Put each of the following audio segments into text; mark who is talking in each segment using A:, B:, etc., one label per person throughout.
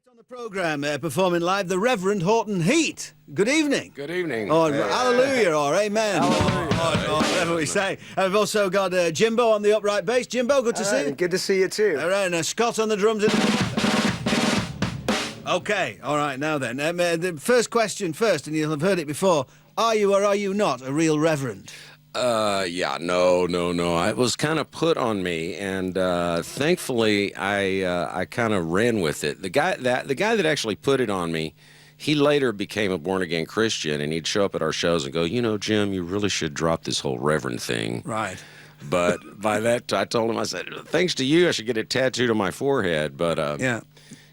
A: On the programme, performing live, the Reverend Horton Heat. Good evening.
B: Good evening.
A: Oh, hallelujah, or amen.
B: Hallelujah.
A: Or whatever we say. And we've also got Jimbo on the upright bass. Jimbo, good to see you.
C: Good to see you too.
A: All right, and Scott on the drums. Okay, all right, now then. The first question first, and you'll have heard it before. Are you or are you not a real Reverend?
B: Yeah, no. It was kind of put on me, and thankfully I kind of ran with it. The guy that actually put it on me, he later became a born-again Christian, and he'd show up at our shows and go, you know, Jim, you really should drop this whole Reverend thing.
A: Right.
B: But by that, I told him, I said, thanks to you, I should get it tattooed on my forehead. But
A: yeah.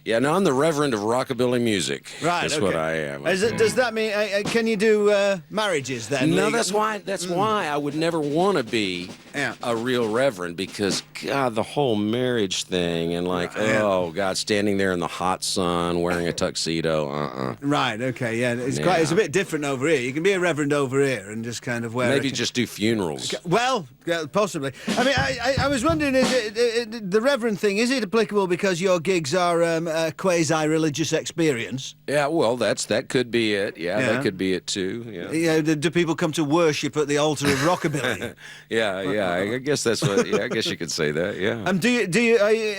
B: Yeah, no, I'm the Reverend of rockabilly music.
A: Right,
B: that's
A: okay.
B: what I am.
A: Does that mean can you do marriages then?
B: No, that's why I would never want to be a real Reverend, because God, the whole marriage thing and oh God, standing there in the hot sun wearing a tuxedo.
A: Right. Okay. Yeah. It's a bit different over here. You can be a Reverend over here and just kind of wear.
B: Maybe just do funerals.
A: Well, possibly. I mean, I was wondering, is it the Reverend thing? Is it applicable because your gigs are a quasi-religious experience?
B: Yeah, well, that could be it. Yeah, that could be it too. Yeah.
A: Do people come to worship at the altar of rockabilly?
B: yeah. I guess that's what. Yeah, I guess you could say that. Yeah.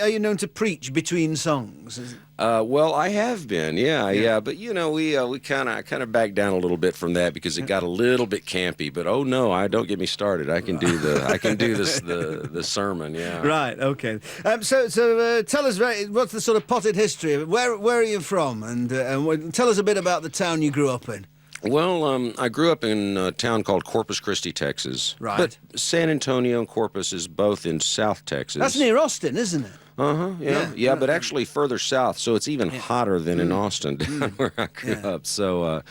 A: Are you known to preach between songs?
B: Well, I have been. Yeah. But you know, we kind of backed down a little bit from that because it got a little bit campy. But oh no, don't get me started. I can do the sermon. Yeah.
A: Right. Okay. So tell us, what's the sort of potted history of it? Where are you from? And tell us a bit about the town you grew up in.
B: Well, I grew up in a town called Corpus Christi, Texas.
A: Right.
B: But San Antonio and Corpus is both in South Texas.
A: That's near Austin, isn't it?
B: Yeah, but actually further south, so it's even hotter than in Austin, where I grew up. So,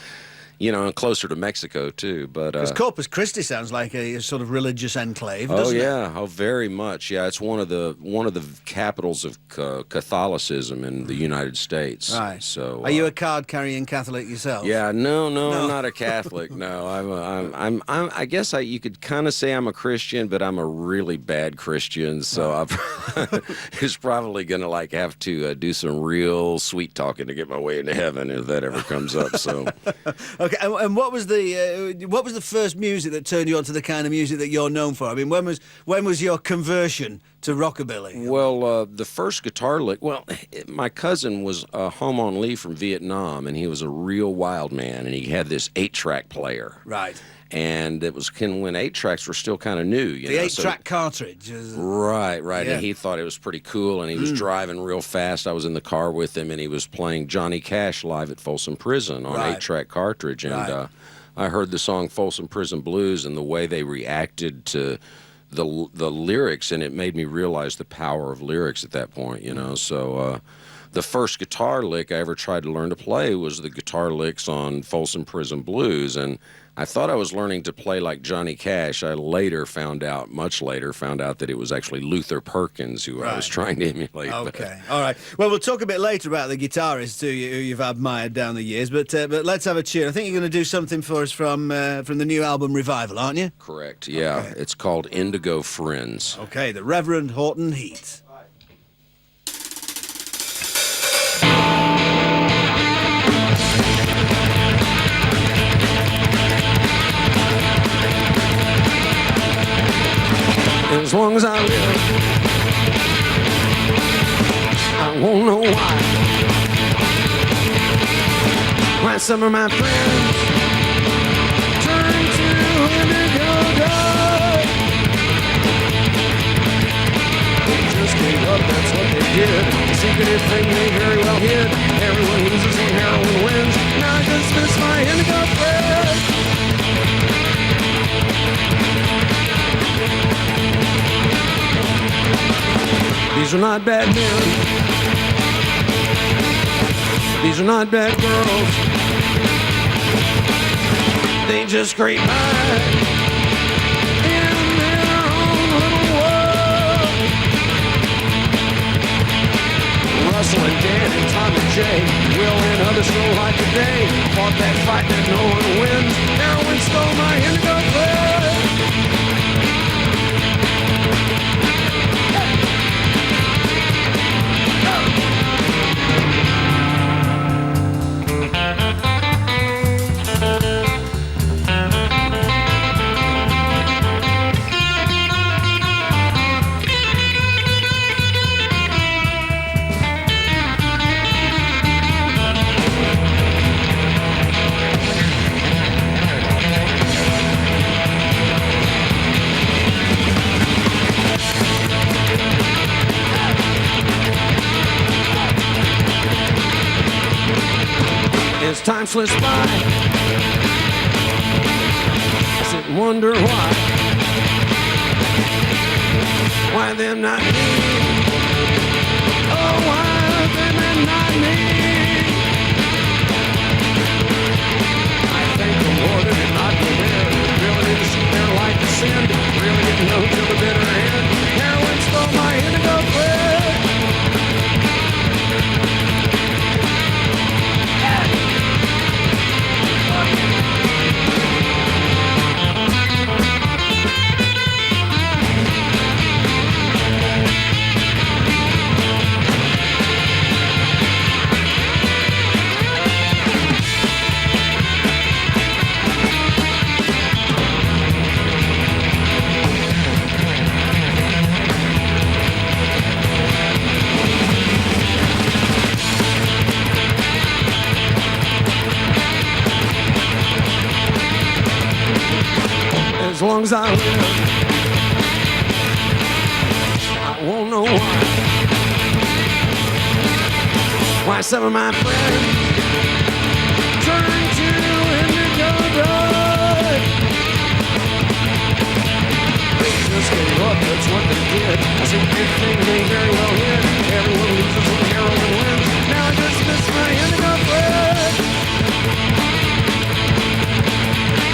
B: and closer to Mexico too. But
A: because Corpus Christi sounds like a sort of religious enclave, doesn't it?
B: Very much. Yeah, it's one of the capitals of Catholicism in the United States.
A: Right.
B: So,
A: are you a card-carrying Catholic yourself?
B: Yeah, no, I'm not a Catholic. No, I guess you could kind of say I'm a Christian, but I'm a really bad Christian. So it's probably gonna have to do some real sweet talking to get my way into heaven if that ever comes up. So.
A: Okay, and what was the first music that turned you on to the kind of music that you're known for? I mean, when was your conversion to rockabilly?
B: Well, the first guitar lick. Well, my cousin was home on leave from Vietnam, and he was a real wild man, and he had this 8-track player.
A: Right.
B: And it was when 8-tracks were still kind of new.
A: The 8-track cartridge.
B: Right.
A: Yeah.
B: And he thought it was pretty cool, and he was driving real fast. I was in the car with him, and he was playing Johnny Cash live at Folsom Prison on 8-track cartridge. And I heard the song Folsom Prison Blues and the way they reacted to the lyrics, and it made me realize the power of lyrics at that point, So the first guitar lick I ever tried to learn to play was the guitar licks on Folsom Prison Blues, and I thought I was learning to play like Johnny Cash. I much later found out that it was actually Luther Perkins who I was trying to emulate.
A: Okay, all right. Well, we'll talk a bit later about the guitarists who you've admired down the years, but let's have a tune. I think you're going to do something for us from the new album Revival, aren't you?
B: Correct, yeah. Okay. It's called Indigo Friends.
A: Okay, the Reverend Horton Heat.
B: As long as I live, I won't know why. Why some of my friends turn to indigo dust. They just gave up, that's what they did. The secretive thing they very well hid. Everyone loses and heroin wins. Now I just miss my indigo friends. These are not bad men. These are not bad girls. They just scrape by in their own little world. Russell and Dan and Tom and Jay, Will and others still like today. Fought that fight that no one wins. Heroin stole my indigo friend. time slips by, I sit and wonder why them not me? Oh, why them and not me? I thank the Lord that did not go there. Really didn't see their light descend. Really didn't know till the bitter end. Heroin stole my indigo thread. As long as I live, I won't know why some of my friends turn to indigo blood. They just gave up, that's what they did. That's a good thing they very well hid. Everyone loses and heroin wins. Now I just miss my indigo blood.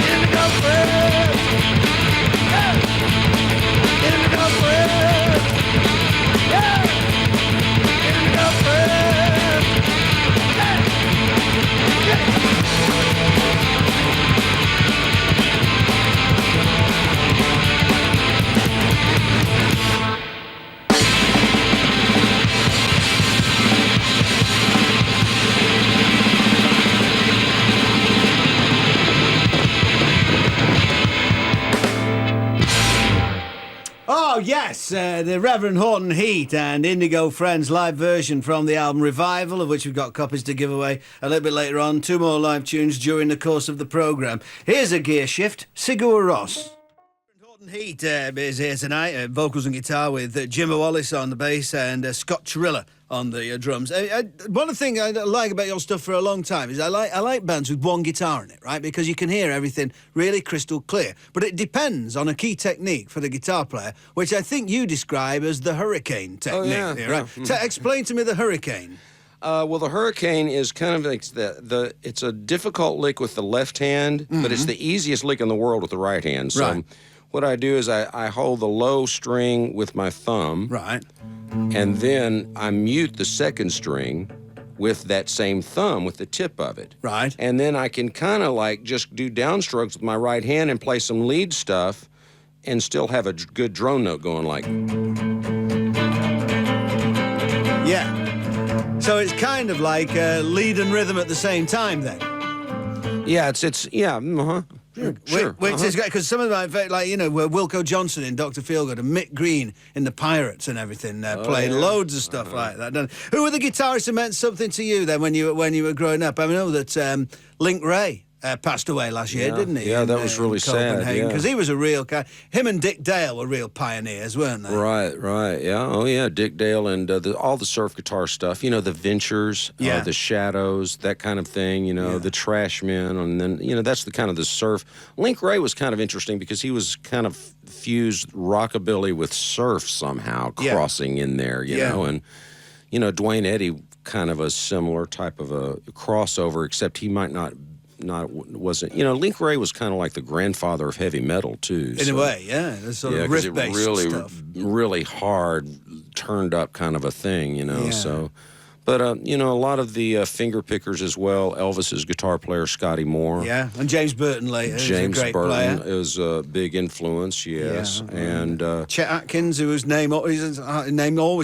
B: Indigo blood. Indigo bread, yeah. Indigo bread,
A: Oh, yes, the Reverend Horton Heat and Indigo Friends live version from the album Revival, of which we've got copies to give away a little bit later on. 2 more live tunes during the course of the programme. Here's a gear shift, Sigur Rós. Horton Heat is here tonight, vocals and guitar with Jimbo Wallace on the bass and Scott Triller on the drums. One thing I like about your stuff for a long time is I like bands with one guitar in it, right? Because you can hear everything really crystal clear. But it depends on a key technique for the guitar player, which I think you describe as the hurricane technique.
B: Oh, yeah,
A: here, right?
B: yeah.
A: So explain to me the hurricane.
B: Well, the hurricane is kind of like it's a difficult lick with the left hand, but it's the easiest lick in the world with the right hand. So
A: Right.
B: what I do is I hold the low string with my thumb.
A: Right.
B: And then I mute the second string with that same thumb, with the tip of it.
A: Right.
B: And then I can kind of like just do downstrokes with my right hand and play some lead stuff and still have a good drone note going like.
A: Yeah. So it's kind of like lead and rhythm at the same time then.
B: Yeah, uh-huh. Sure.
A: Which is great, because some of my favorite, like, Wilco Johnson in Dr. Feelgood and Mick Green in The Pirates and everything, played loads of stuff like that. Who were the guitarists who meant something to you then when you were growing up? I know that Link Ray passed away last year, didn't he?
B: Yeah, that was really sad.
A: Because he was a real guy. Him and Dick Dale were real pioneers, weren't they?
B: Right, yeah. Oh, yeah, Dick Dale and all the surf guitar stuff. The Ventures, the Shadows, that kind of thing, the Trashmen, and then, that's the kind of the surf. Link Ray was kind of interesting because he was kind of fused rockabilly with surf somehow, crossing in there, you know, and, Dwayne Eddy, kind of a similar type of a crossover, except he might wasn't. Link Ray was kind of like the grandfather of heavy metal too.
A: In a way, yeah. The sort of riff-based stuff.
B: Really hard, turned up kind of a thing, So, but a lot of the finger pickers as well. Elvis's guitar player Scotty Moore.
A: Yeah, and James Burton later.
B: James
A: a great
B: Burton
A: player.
B: is a big influence. Yes, and
A: Chet Atkins, whose name always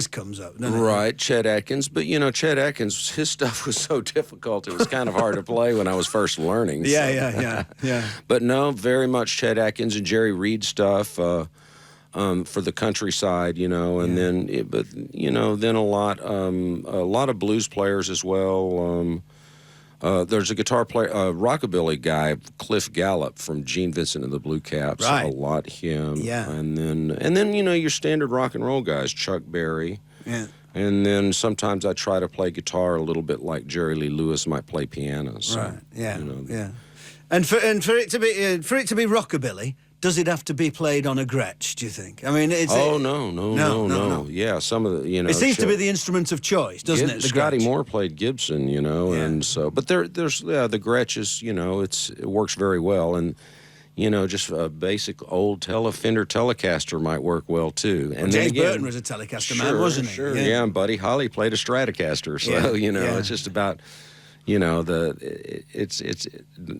A: comes up, doesn't it?
B: Right, Chet Atkins. But Chet Atkins, his stuff was so difficult; it was kind of hard to play when I was first learning.
A: Yeah.
B: But no, very much Chet Atkins and Jerry Reed stuff. For the countryside, and then a lot of blues players as well. There's a guitar player, rockabilly guy, Cliff Gallup from Gene Vincent and the Blue Caps.
A: Right.
B: A lot him.
A: Yeah.
B: And then your standard rock and roll guys, Chuck Berry.
A: Yeah.
B: And then sometimes I try to play guitar a little bit like Jerry Lee Lewis might play piano. So,
A: right. Yeah.
B: you know.
A: Yeah. And for it to be rockabilly, does it have to be played on a Gretsch? Do you think? I mean,
B: No. Yeah, some of the
A: It seems to be the instrument of choice, doesn't it? The
B: Scotty
A: Gretsch?
B: Moore played Gibson, you know, and so. But there's the Gretsch is, you know, it works very well, and you know, just a basic old Fender Telecaster might work well too. And
A: James Burton was a Telecaster man, wasn't he?
B: Sure, yeah. And Buddy Holly played a Stratocaster, so you know, it's just about, you know, it's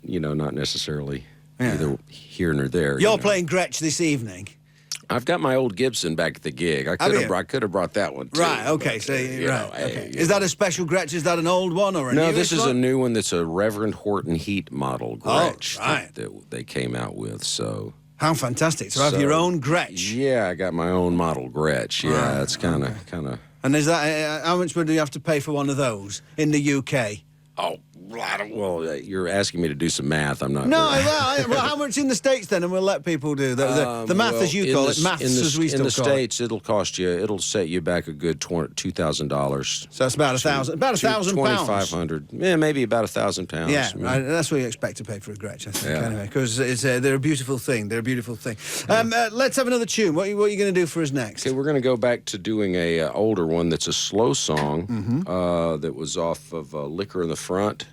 B: you know, not necessarily either here nor there.
A: You're playing Gretsch this evening.
B: I've got my old Gibson back at the gig. I could have brought that one too.
A: Right. Okay. So okay. Is that a special Gretsch? Is that an old one or a new one?
B: No, this is a new one. That's a Reverend Horton Heat model Gretsch that they came out with. So
A: how fantastic to have your own Gretsch.
B: Yeah, I got my own model Gretsch. Yeah, it's kind of.
A: And is that how much would you have to pay for one of those in the UK?
B: Oh, well, you're asking me to do some math. I'm not.
A: No, well, how much in the States then? And we'll let people do the math as you call it, maths as we still call it.
B: In the States, it'll set you back a good $2,000.
A: So that's about £1,000
B: £2,500. Yeah, maybe about £1,000.
A: Yeah, right, that's what you expect to pay for a Gretsch, I think. Anyway, because they're a beautiful thing. They're a beautiful thing. Let's have another tune. What are you going to do for us next?
B: Okay, we're going to go back to doing a older one that's a slow song that was off of Liquor in the Front.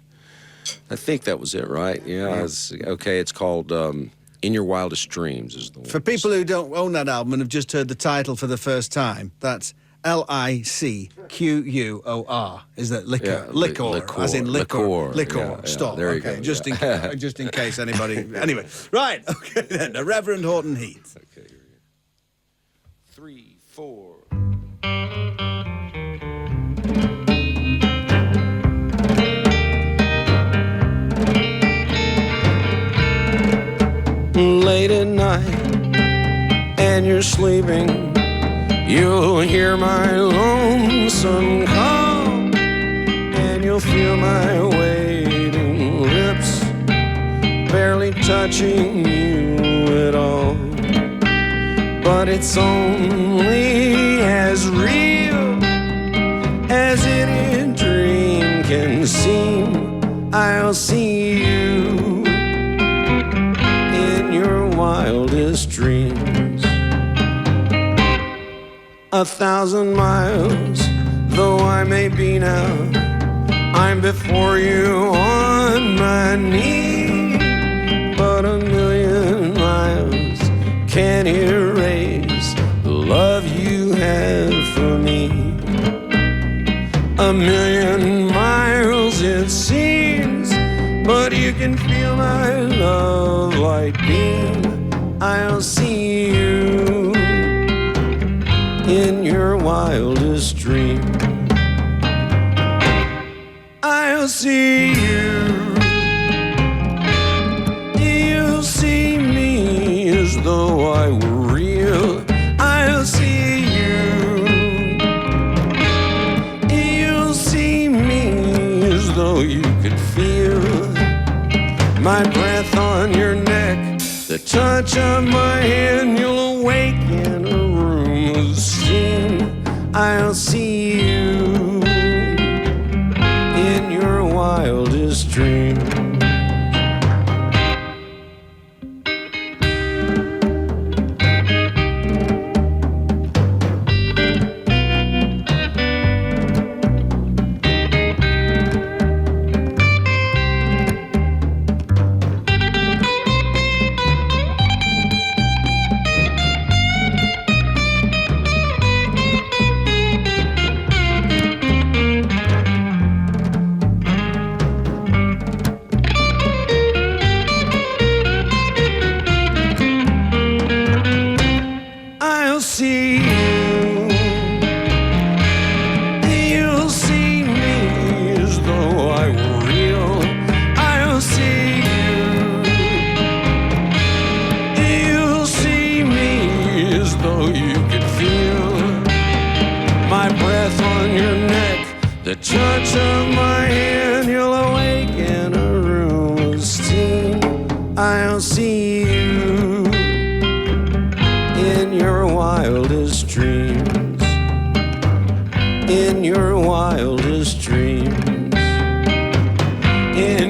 B: I think that was it, right? Yeah. Okay, it's called In Your Wildest Dreams is the one.
A: For people who don't own that album and have just heard the title for the first time, that's Liquor. Is that liquor?
B: Yeah,
A: liquor, as in liquor.
B: Yeah,
A: Stop.
B: there you
A: okay,
B: go,
A: just in case anybody. Anyway, right. Okay, then the Reverend Horton Heat.
B: Okay, here we go. 3, 4. Late at night, and you're sleeping, you'll hear my lonesome call, and you'll feel my waiting lips barely touching you at all. But it's only as real as any dream can seem. I'll see you wildest dreams. 1,000 miles, though I may be now, I'm before you on my knee. But 1,000,000 miles can't erase the love you have for me. 1,000,000 miles it seems, but you can feel my love like beam. I'll see you in your wildest dream. I'll see you. You'll see me as though I were real. I'll see you. You'll see me as though you could feel my breath on your neck. The touch of my hand, you'll awake in a room of steam. I'll see you in your wildest dream. The touch of my hand, you'll awake in a room of steam. I'll see you in your wildest dreams.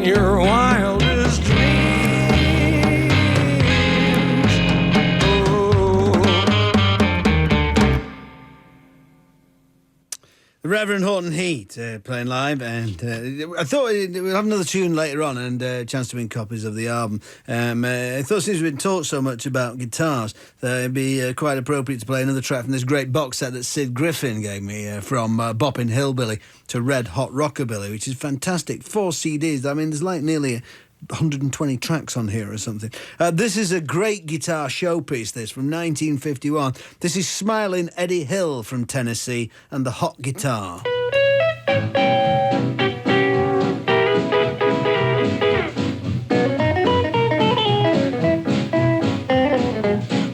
B: in your wildest dreams. Oh.
A: The Reverend Horton Heat playing live, and I thought we'll have another tune later on and a chance to win copies of the album. I thought since we've been taught so much about guitars that it'd be quite appropriate to play another track from this great box set that Sid Griffin gave me from Boppin' Hillbilly to Red Hot Rockabilly, which is fantastic. 4 CDs. I mean, there's like nearly 120 tracks on here or something. This is a great guitar showpiece, this, from 1951. This is Smilin' Eddie Hill from Tennessee and the Hot Guitar.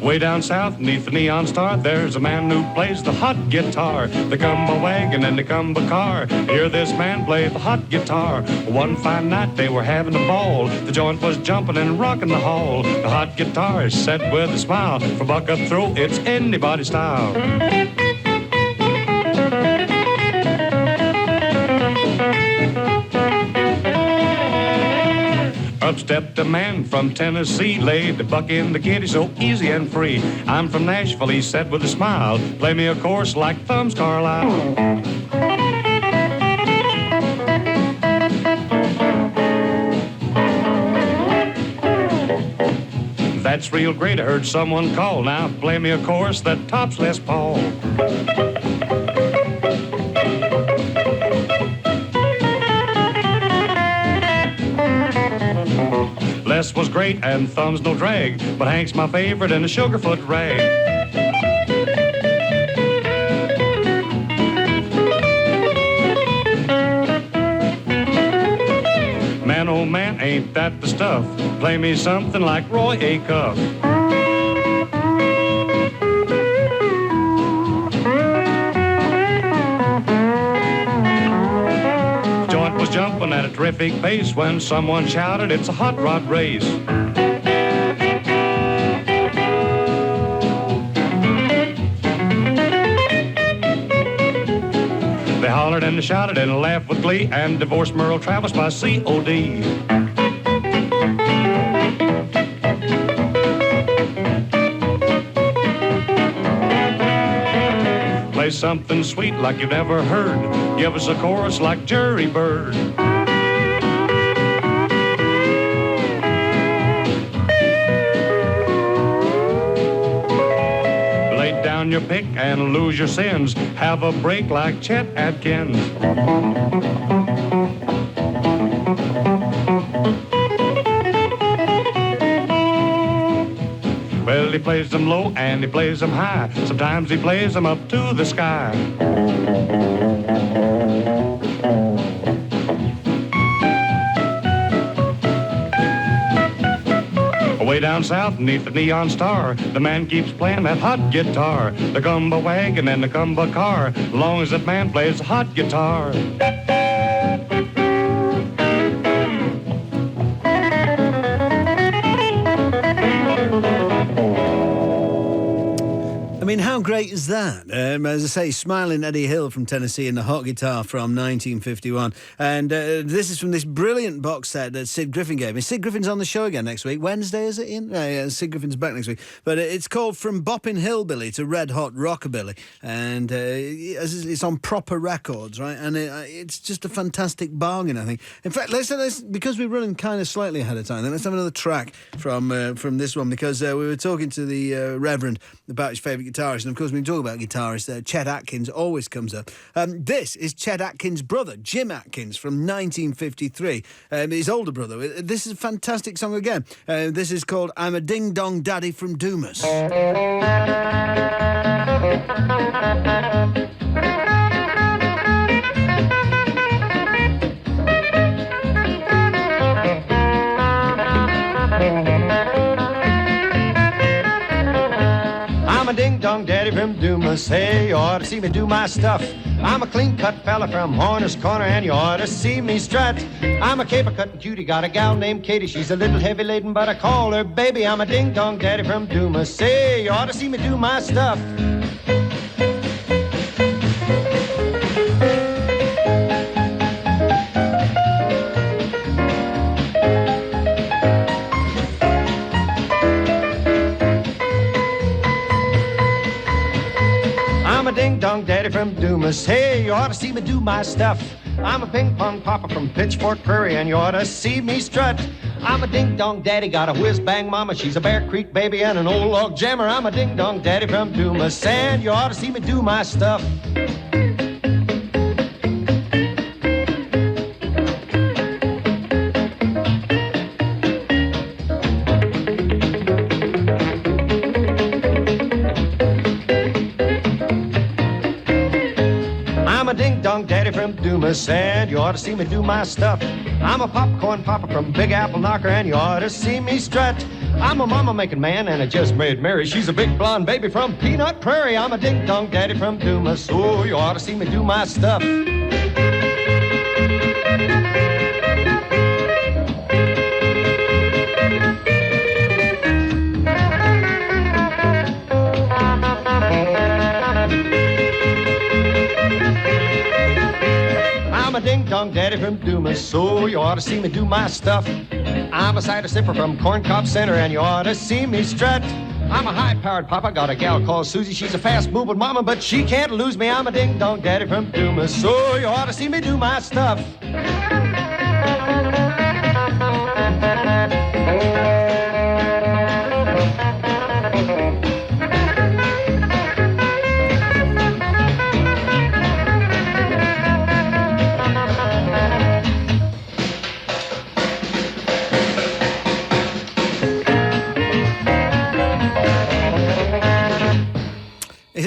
C: Way down south, neath the neon star, there's a man who plays the hot guitar. The Gumbo wagon and the Gumbo car. Hear this man play the hot guitar. One fine night they were having a ball. The joint was jumping and rocking the hall. The hot guitar is set with a smile. For buck up throw, it's anybody's style. Up stepped a man from Tennessee, laid the buck in the kitty so easy and free. I'm from Nashville, he said with a smile. Play me a chorus like Thumbs Carlisle. That's real great, I heard someone call. Now play me a chorus that tops Les Paul. Les was great and Thumb's no drag, but Hank's my favorite and the Sugarfoot rag. Man, oh man, ain't that the stuff? Play me something like Roy Acuff. Jumping at a terrific pace when someone shouted, it's a hot rod race. They hollered and they shouted and laughed with glee and divorced Merle Travis by C.O.D. Play something sweet like you've never heard. Give us a chorus like Jerry Bird. Lay down your pick and lose your sins. Have a break like Chet Atkins. Well, he plays them low and he plays them high. Sometimes he plays them up to the sky. Way down south, neath the neon star, the man keeps playing that hot guitar. The Gumbo wagon and the Gumbo car, as long as that man plays the hot guitar.
A: I mean, how great is that? As I say, Smilin' Eddie Hill from Tennessee and the Hot Guitar from 1951. And this is from this brilliant box set that Sid Griffin gave me. Sid Griffin's on the show again next week. Wednesday, is it, Ian? Yeah, Sid Griffin's back next week. But it's called From Boppin' Hillbilly to Red Hot Rockabilly. And it's on Proper Records, right? And it's just a fantastic bargain, I think. In fact, let's because we're running kind of slightly ahead of time, then let's have another track from this one, because we were talking to the Reverend about his favourite guitarist. And of course, when we talk about guitarists, Chet Atkins always comes up. This is Chet Atkins' brother, Jim Atkins, from 1953. His older brother. This is a fantastic song again. This is called I'm a Ding Dong Daddy from Dumas.
D: I'm a ding-dong daddy from Dumas. Hey, you ought to see me do my stuff. I'm a clean-cut fella from Horner's Corner, and you ought to see me strut. I'm a caper-cutting cutie, got a gal named Katie. She's a little heavy-laden, but I call her baby. I'm a ding-dong daddy from Dumas. Hey, you ought to see me do my stuff. Dumas. Hey, you ought to see me do my stuff. I'm a ping-pong papa from Pitchfork Prairie, and you ought to see me strut. I'm a ding-dong daddy, got a whiz-bang mama. She's a Bear Creek baby and an old log jammer. I'm a ding-dong daddy from Dumas, and you ought to see me do my stuff. Daddy from Dumas, and you ought to see me do my stuff. I'm a popcorn papa from Big Apple Knocker, and you ought to see me strut. I'm a mama-making man, and I just married Mary. She's a big blonde baby from Peanut Prairie. I'm a ding-dong daddy from Dumas. Oh, you ought to see me do my stuff. I'm a ding-dong daddy from Dumas, so you ought to see me do my stuff. I'm a cider sipper from Corncob Center, and you ought to see me strut. I'm a high-powered papa, got a gal called Susie. She's a fast-moving mama, but she can't lose me. I'm a ding-dong daddy from Dumas, so you ought to see me do my stuff.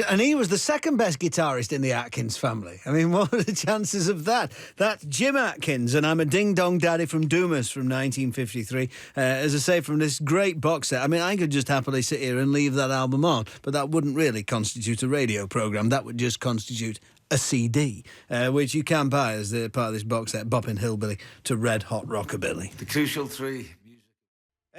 A: And he was the second best guitarist in the Atkins family. I mean, what are the chances of that? That's Jim Atkins, and I'm a ding-dong daddy from Dumas from 1953. As I say, from this great box set. I mean, I could just happily sit here and leave that album on, but that wouldn't really constitute a radio programme. That would just constitute a CD, which you can buy as part of this box set, Boppin' Hillbilly to Red Hot Rockabilly.
E: The Crucial Three.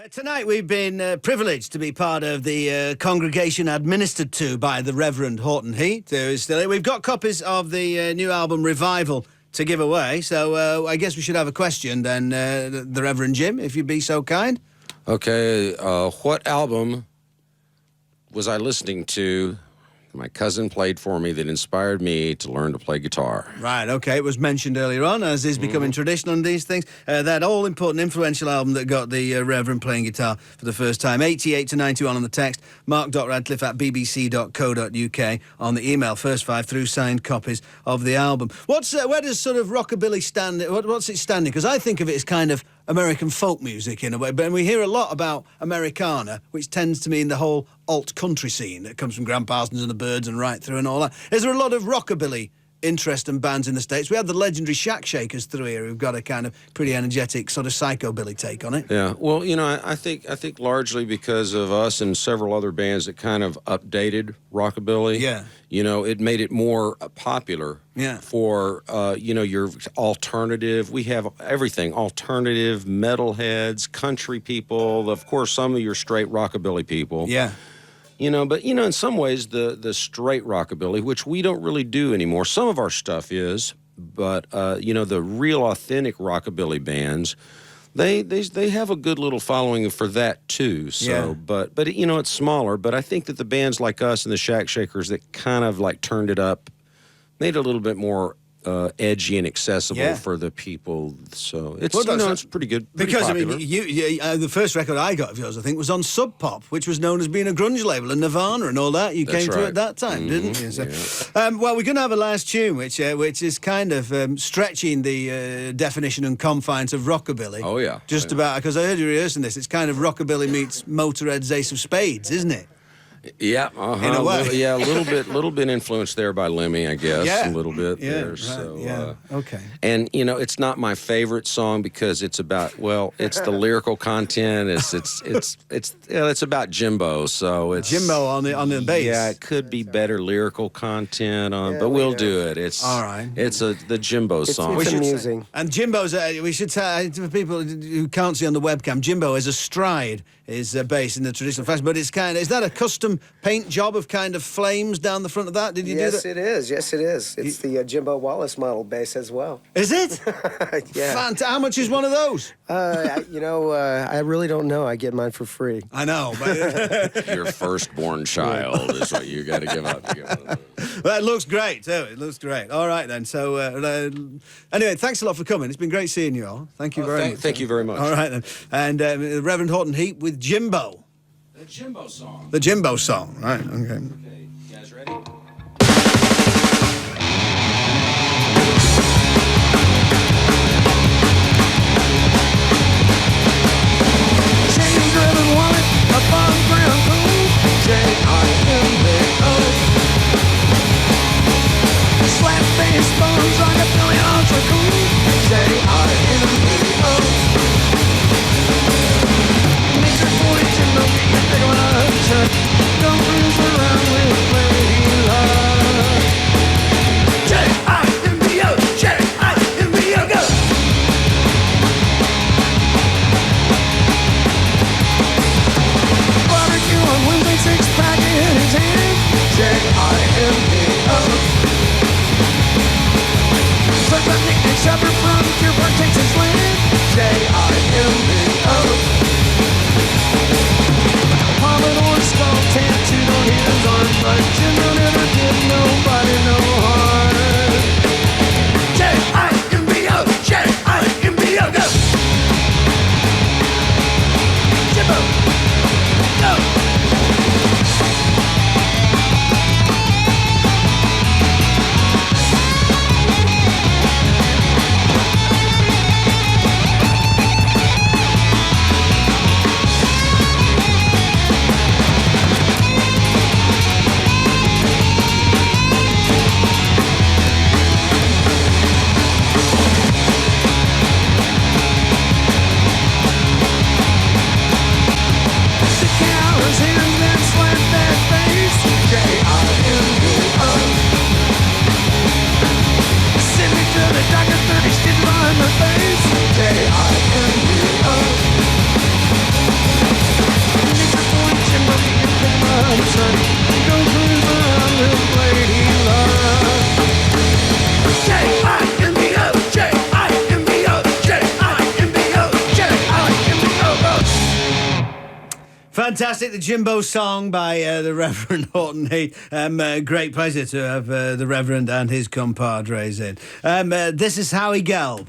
A: Tonight we've been privileged to be part of the congregation administered to by the Reverend Horton Heat, who is still here. We've got copies of the new album Revival to give away, so I guess we should have a question then, the Reverend Jim, if you'd be so kind.
B: Okay, what album was I listening to my cousin played for me that inspired me to learn to play guitar?
A: Right, okay, it was mentioned earlier on, as is becoming tradition on these things. That all-important, influential album that got the Reverend playing guitar for the first time. 88 to 91 on the text, mark.radcliffe@bbc.co.uk on the email, first 5 through signed copies of the album. Where does sort of rockabilly stand? What's it standing? Because I think of it as kind of American folk music in a way, but we hear a lot about Americana, which tends to mean the whole alt country scene that comes from Graham Parsons and the Byrds and right through and all that. Is there a lot of rockabilly interest and bands in the States? We had the legendary Shack Shakers through here, who've got a kind of pretty energetic sort of psychobilly take on it.
B: Yeah, well, you know, I think largely because of us and several other bands that kind of updated rockabilly.
A: Yeah.
B: You know, it made it more popular.
A: Yeah.
B: For you know, your alternative. We have everything: alternative, metalheads, country people. Of course, some of your straight rockabilly people.
A: Yeah.
B: You know, but, you know, in some ways, the straight rockabilly, which we don't really do anymore, some of our stuff is, but, you know, the real authentic rockabilly bands, they have a good little following for that, too. So,
A: yeah.
B: But, you know, it's smaller. But I think that the bands like us and the Shack Shakers that kind of, like, turned it up, made it a little bit more edgy and accessible for the people, so it's it's pretty good.
A: Because
B: popular.
A: I mean, the first record I got of yours, I think, was on Sub Pop, which was known as being a grunge label, and Nirvana and all that. You came through at that time, didn't you? So, well, we're going to have a last tune, which is kind of stretching the definition and confines of rockabilly.
B: Oh yeah,
A: just about, because I heard you rehearsing this. It's kind of rockabilly meets Motorhead's Ace of Spades, isn't it?
B: Yeah,
A: in a way.
B: Yeah, a little bit influenced there by Lemmy, I guess.
A: Yeah.
B: A little bit there.
A: Right,
B: So,
A: okay.
B: And you know, it's not my favorite song because it's about it's the lyrical content. It's about Jimbo. So it's
A: Jimbo on the bass.
B: Yeah, it could be better lyrical content on, but we'll do it. It's
A: all right.
B: It's the Jimbo song.
F: It's amusing.
A: And Jimbo's, we should tell for people who can't see on the webcam, Jimbo is a stride, is bass in the traditional fashion, but it's is that a custom custom paint job of kind of flames down the front of that? Did you do that?
E: Yes, it is. Yes, it is. It's the Jimbo Wallace model base as well.
A: Is it?
E: Yeah.
A: How much is one of those?
E: I really don't know. I get mine for free.
A: I know, but
B: Your firstborn child is what you got to give up to get one of those.
A: well, it looks great too. It looks great. All right then. So anyway, thanks a lot for coming. It's been great seeing you all. Thank you very much.
B: Thank you very much.
A: All right then. And Reverend Horton Heat with Jimbo.
B: The Jimbo song.
A: The Jimbo song. Right. Okay.
B: Okay, you guys ready?
F: Chain-driven wallet, above ground cool, J-I-M-B-O. Slap-face bones, rockabilly, ultra cool, J-I-M-B-O. Nature 40 Jimbo, get your big one upchuck. Don't cruise around with lady luck. J-I-M-B-O, J-I-M-B-O, go! Barbecue on Wednesday, six-pack in his hand, J-I-M-B-O. Such a nickname shepherd from Dearborn, Texas land, J-I-M-B-O. Pompadour skull tattooed on his arm, but Jimbo never did nobody no harm. J-I-M-B-O, J-I-M-B-O, go! Jimbo, go!
A: Fantastic, the Jimbo song by the Reverend Horton Heat. Great pleasure to have the Reverend and his compadres in. This is Howie Gelb.